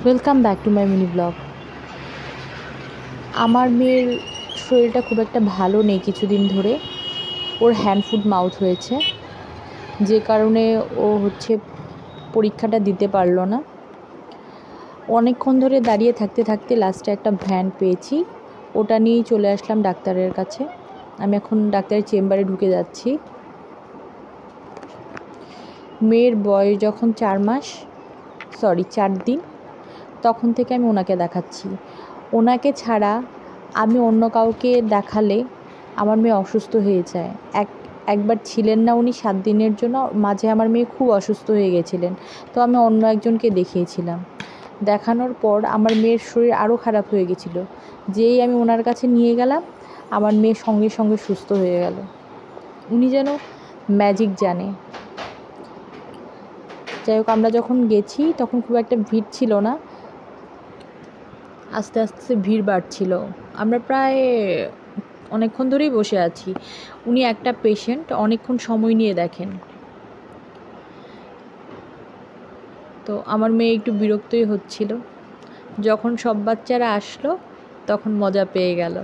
Welcome back to my mini blog. আমার মেয়ের শরীরটা খুব একটা ভালো নেই কিছুদিন ধরে। ওর হ্যান্ড ফুট মাউথ হয়েছে, যে কারণে ও পরীক্ষাটা দিতে পারলো না। অনেকক্ষণ ধরে দাঁড়িয়ে থাকতে থাকতে লাস্টে একটা ভ্যান পেয়েছি, ওটা নিয়েই চলে আসলাম ডাক্তারের কাছে। আমি এখন ডাক্তারের চেম্বারে ঢুকে যাচ্ছি। মেয়ের বয়স যখন 4 দিন, তখন থেকে আমি ওনাকে দেখাচ্ছি। ওনাকে ছাড়া আমি অন্য কাউকে দেখালে আমার মেয়ে অসুস্থ হয়ে যায়। একবার ছিলেন না উনি 7 দিনের জন্য, মাঝে আমার মেয়ে খুব অসুস্থ হয়ে গেছিলেন, তো আমি অন্য একজনকে দেখিয়েছিলাম। দেখানোর পর আমার মেয়ের শরীর আরও খারাপ হয়ে গেছিলো। যেই আমি ওনার কাছে নিয়ে গেলাম, আমার মেয়ে সঙ্গে সঙ্গে সুস্থ হয়ে গেল। উনি যেন ম্যাজিক জানে। যাই হোক, আমরা যখন গেছি তখন খুব একটা ভিড় ছিল না, আস্তে আস্তে ভিড় বাড়ছিল। আমরা প্রায় অনেকক্ষণ ধরেই বসে আছি। উনি একটা পেশেন্ট, অনেকক্ষণ সময় নিয়ে দেখেন। তো আমার মেয়ে একটু বিরক্তই হচ্ছিল। যখন সব বাচ্চারা আসলো তখন মজা পেয়ে গেল,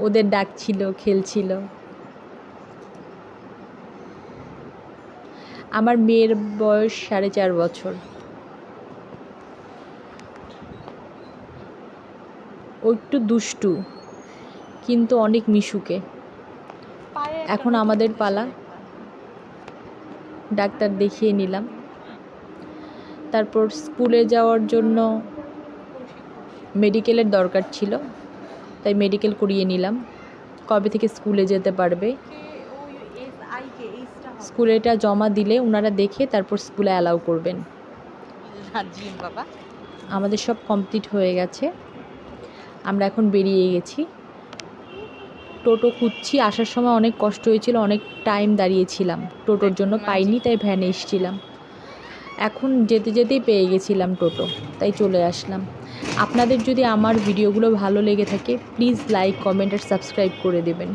ওদের ডাকছিল, খেলছিল। আমার মেয়ের বয়স 4.5 বছর। ও একটু দুষ্টু, কিন্তু অনেক মিশুকে। এখন আমাদের পালা। ডাক্তার দেখিয়ে নিলাম, তারপর স্কুলে যাওয়ার জন্য মেডিকেলের দরকার ছিল, তাই মেডিকেল করিয়ে নিলাম। কবে থেকে স্কুলে যেতে পারবে, স্কুলেটা জমা দিলে ওনারা দেখে তারপর স্কুলে অ্যালাউ করবেন। আমাদের সব কমপ্লিট হয়ে গেছে, আমরা এখন বেরিয়ে গেছি। টোটো খুঁজছি, আসার সময় অনেক কষ্ট হয়েছিল, অনেক টাইম দাঁড়িয়েছিলাম টোটোর জন্য, পাইনি, তাই ভ্যানে এসেছিলাম। এখন যেতে যেতেই পেয়ে গেছিলাম টোটো, তাই চলে আসলাম। আপনাদের যদি আমার ভিডিওগুলো ভালো লেগে থাকে, প্লিজ লাইক, কমেন্ট আর সাবস্ক্রাইব করে দেবেন।